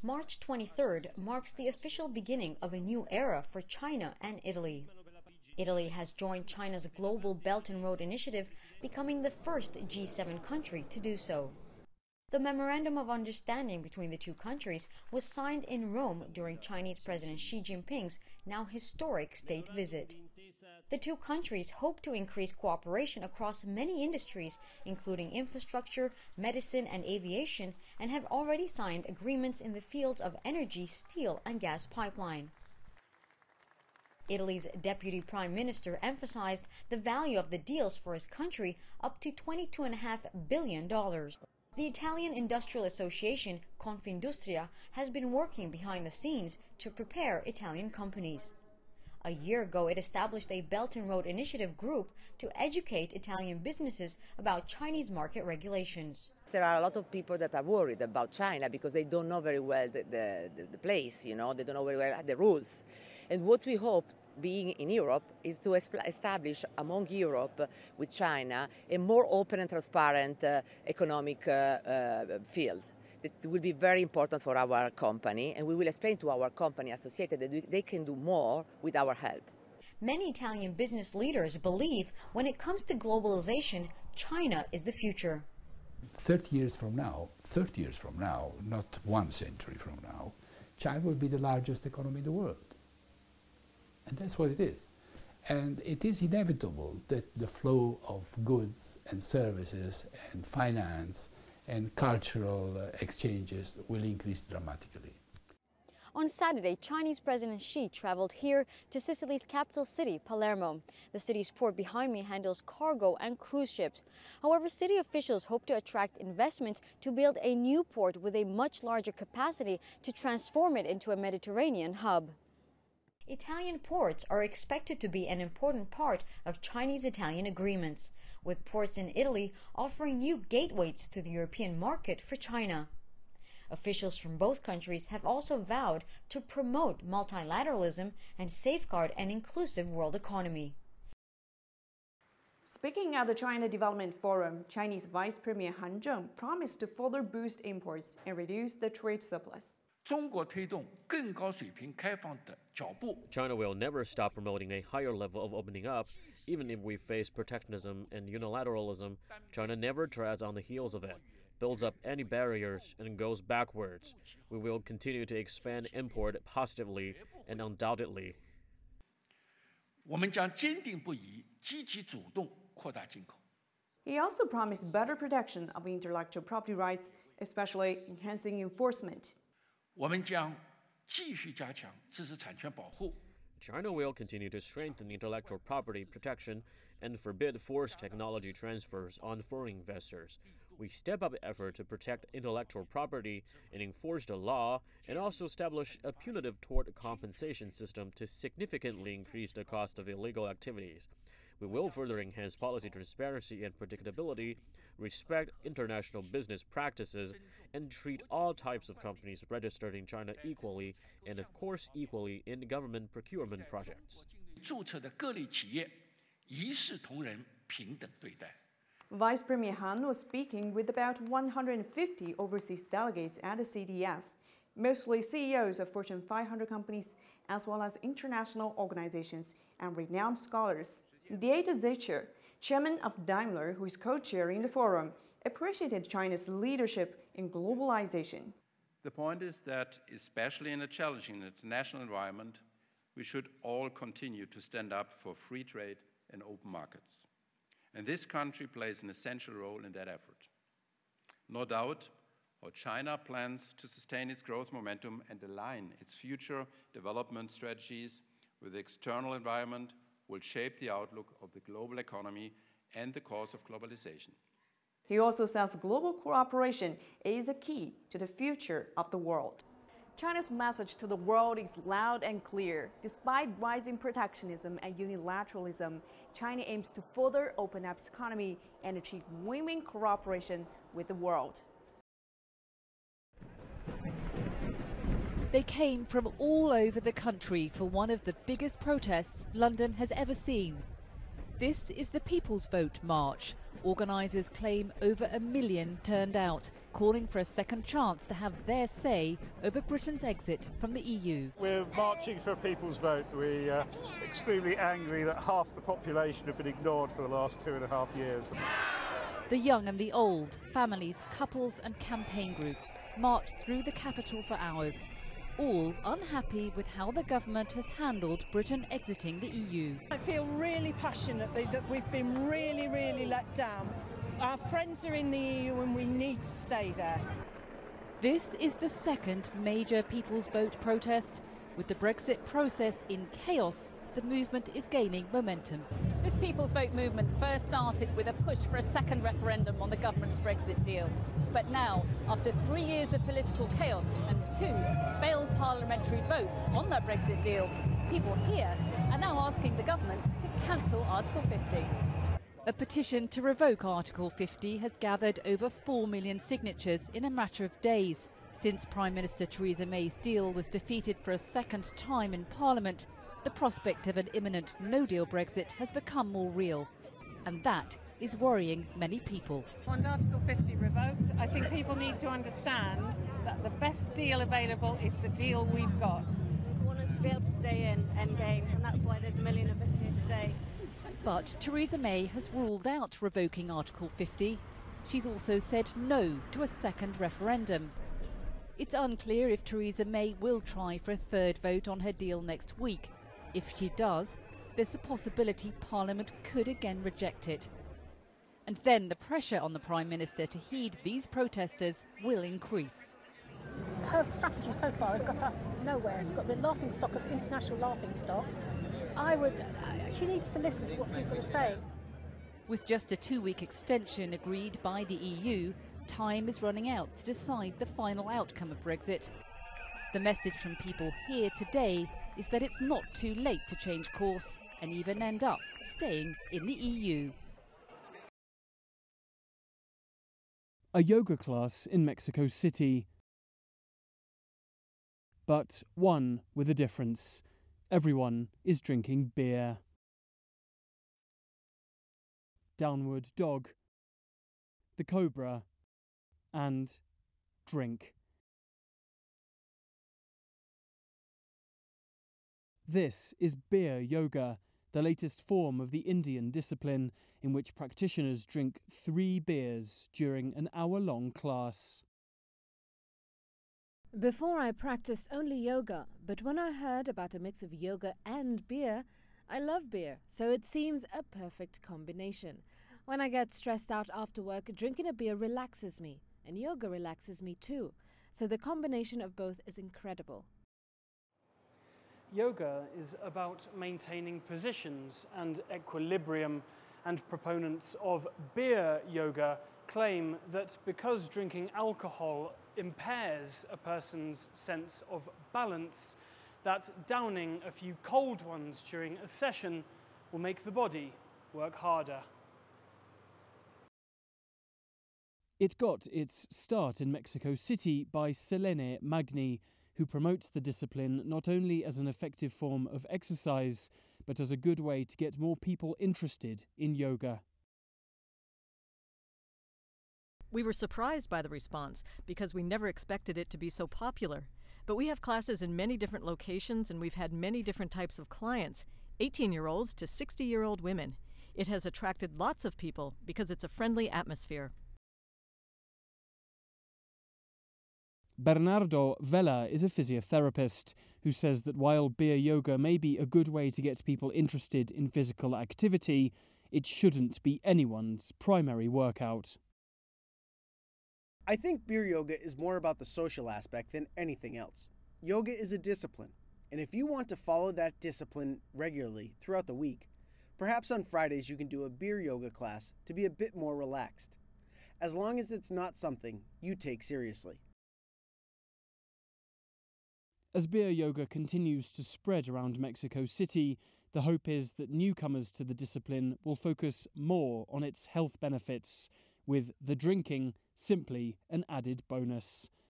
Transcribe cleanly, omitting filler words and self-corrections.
March 23rd marks the official beginning of a new era for China and Italy. Italy has joined China's Global Belt and Road Initiative, becoming the first G7 country to do so. The Memorandum of Understanding between the two countries was signed in Rome during Chinese President Xi Jinping's now historic state visit. The two countries hope to increase cooperation across many industries, including infrastructure, medicine, and aviation, and have already signed agreements in the fields of energy, steel, and gas pipeline. Italy's Deputy Prime Minister emphasized the value of the deals for his country, up to $22.5 billion. The Italian Industrial Association, Confindustria, has been working behind the scenes to prepare Italian companies. A year ago, it established a Belt and Road Initiative group to educate Italian businesses about Chinese market regulations. There are a lot of people that are worried about China because they don't know very well the place, they don't know very well the rules. And what we hope, being in Europe, is to establish among Europe with China a more open and transparent economic field. That will be very important for our company, and we will explain to our company associated that they can do more with our help. Many Italian business leaders believe when it comes to globalization, China is the future. 30 years from now, not 1 century from now, China will be the largest economy in the world. And that's what it is. And it is inevitable that the flow of goods and services and finance and cultural exchanges will increase dramatically. On Saturday, Chinese President Xi traveled here to Sicily's capital city, Palermo. The city's port behind me handles cargo and cruise ships. However, city officials hope to attract investment to build a new port with a much larger capacity to transform it into a Mediterranean hub. Italian ports are expected to be an important part of Chinese-Italian agreements, with ports in Italy offering new gateways to the European market for China. Officials from both countries have also vowed to promote multilateralism and safeguard an inclusive world economy. Speaking at the China Development Forum, Chinese Vice Premier Han Zheng promised to further boost imports and reduce the trade surplus. China will never stop promoting a higher level of opening up. Even if we face protectionism and unilateralism, China never treads on the heels of it, builds up any barriers, and goes backwards. We will continue to expand import positively and undoubtedly. He also promised better protection of intellectual property rights, especially enhancing enforcement. China will continue to strengthen intellectual property protection and forbid forced technology transfers on foreign investors. We step up effort to protect intellectual property and enforce the law, and also establish a punitive tort compensation system to significantly increase the cost of illegal activities. We will further enhance policy transparency and predictability, respect international business practices, and treat all types of companies registered in China equally, and of course equally in government procurement projects. Vice Premier Han was speaking with about 150 overseas delegates at the CDF, mostly CEOs of Fortune 500 companies, as well as international organizations and renowned scholars. Dieter Zetscher, chairman of Daimler, who is co-chairing the forum, appreciated China's leadership in globalization. The point is that, especially in a challenging international environment, we should all continue to stand up for free trade and open markets. And this country plays an essential role in that effort. No doubt, how China plans to sustain its growth momentum and align its future development strategies with the external environment will shape the outlook of the global economy and the course of globalization. He also says global cooperation is a key to the future of the world. China's message to the world is loud and clear. Despite rising protectionism and unilateralism, China aims to further open up its economy and achieve win-win cooperation with the world. They came from all over the country for one of the biggest protests London has ever seen. This is the People's Vote March. Organisers claim over 1 million turned out, calling for a second chance to have their say over Britain's exit from the EU. We're marching for a people's vote. We're extremely angry that half the population have been ignored for the last 2.5 years. The young and the old, families, couples and campaign groups marched through the capital for hours, all unhappy with how the government has handled Britain exiting the EU. I feel really passionately that we've been really let down. Our friends are in the EU and we need to stay there. This is the second major People's Vote protest. With the Brexit process in chaos, the movement is gaining momentum. This People's Vote movement first started with a push for a second referendum on the government's Brexit deal. But now, after 3 years of political chaos and 2 failed parliamentary votes on that Brexit deal, people here are now asking the government to cancel Article 50. A petition to revoke Article 50 has gathered over 4 million signatures in a matter of days. Since Prime Minister Theresa May's deal was defeated for a second time in Parliament, the prospect of an imminent no-deal Brexit has become more real. And that is worrying many people. I want Article 50 revoked. I think people need to understand that the best deal available is the deal we've got. I want us to be able to stay in endgame, and that's why there's a million of us here today. But Theresa May has ruled out revoking Article 50. She's also said no to a second referendum. It's unclear if Theresa May will try for a third vote on her deal next week. If she does, there's the possibility Parliament could again reject it. And then the pressure on the Prime Minister to heed these protesters will increase. Her strategy so far has got us nowhere. It's got the laughingstock of international laughingstock. She needs to listen to what people are saying. With just a 2-week extension agreed by the EU, time is running out to decide the final outcome of Brexit. The message from people here today is that it's not too late to change course and even end up staying in the EU. A yoga class in Mexico City. But one with a difference. Everyone is drinking beer. Downward Dog, The Cobra, and drink. This is beer yoga, the latest form of the Indian discipline in which practitioners drink 3 beers during an hour-long class. Before I practiced only yoga, but when I heard about a mix of yoga and beer, I love beer, so it seems a perfect combination. When I get stressed out after work, drinking a beer relaxes me, and yoga relaxes me too. So the combination of both is incredible. Yoga is about maintaining positions and equilibrium, and proponents of beer yoga claim that because drinking alcohol impairs a person's sense of balance, that downing a few cold ones during a session will make the body work harder. It got its start in Mexico City by Selene Magni, who promotes the discipline not only as an effective form of exercise, but as a good way to get more people interested in yoga. We were surprised by the response because we never expected it to be so popular. But we have classes in many different locations and we've had many different types of clients, 18-year-olds to 60-year-old women. It has attracted lots of people because it's a friendly atmosphere. Bernardo Vela is a physiotherapist who says that while beer yoga may be a good way to get people interested in physical activity, it shouldn't be anyone's primary workout. I think beer yoga is more about the social aspect than anything else. Yoga is a discipline, and if you want to follow that discipline regularly throughout the week, perhaps on Fridays you can do a beer yoga class to be a bit more relaxed, as long as it's not something you take seriously. As beer yoga continues to spread around Mexico City, the hope is that newcomers to the discipline will focus more on its health benefits, with the drinking simply an added bonus.